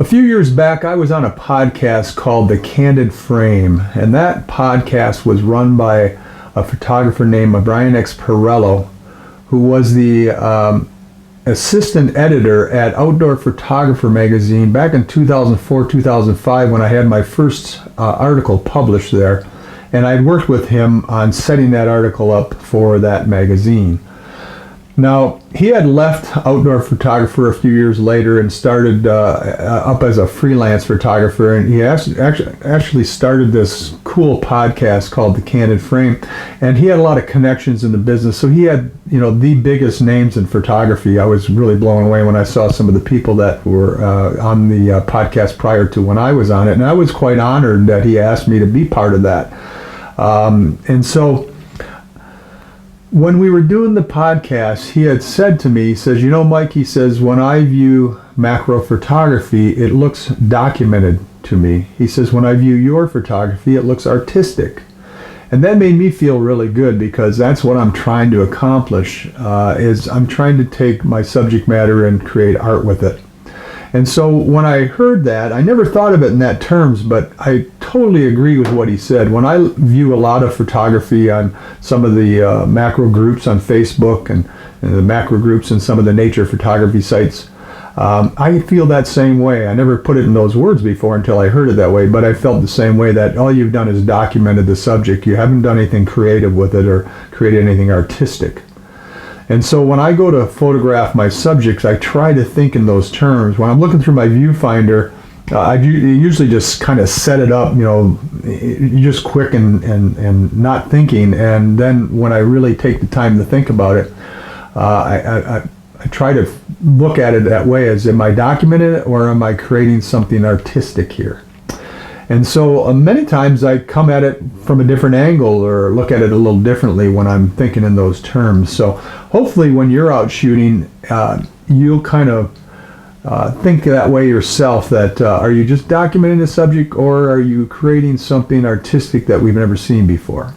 A few years back, I was on a podcast called The Candid Frame, and that podcast was run by a photographer named Brian X. Perello, who was the assistant editor at Outdoor Photographer magazine back in 2004-2005 when I had my first article published there, and I'd worked with him on setting that article up for that magazine. Now, he had left Outdoor Photographer a few years later and started up as a freelance photographer, and he actually started this cool podcast called The Candid Frame, and he had a lot of connections in the business, so he had, the biggest names in photography. I was really blown away when I saw some of the people that were on the podcast prior to when I was on it, and I was quite honored that he asked me to be part of that. And so when we were doing the podcast, he had said to me, he says, Mike, he says, when I view macro photography, it looks documented to me. He says, when I view your photography, it looks artistic. And that made me feel really good, because that's what I'm trying to accomplish, is I'm trying to take my subject matter and create art with it. And so when I heard that, I never thought of it in that terms, but I totally agree with what he said. When I view a lot of photography on some of the macro groups on Facebook and the macro groups and some of the nature photography sites, I feel that same way. I never put it in those words before until I heard it that way, but I felt the same way, that all you've done is documented the subject. You haven't done anything creative with it or created anything artistic. And so when I go to photograph my subjects, I try to think in those terms. When I'm looking through my viewfinder, I usually just kind of set it up, just quick and not thinking. And then when I really take the time to think about it, I try to look at it that way, as am I documenting it or am I creating something artistic here? And so many times I come at it from a different angle or look at it a little differently when I'm thinking in those terms. So hopefully when you're out shooting, you'll kind of think that way yourself, that are you just documenting the subject or are you creating something artistic that we've never seen before?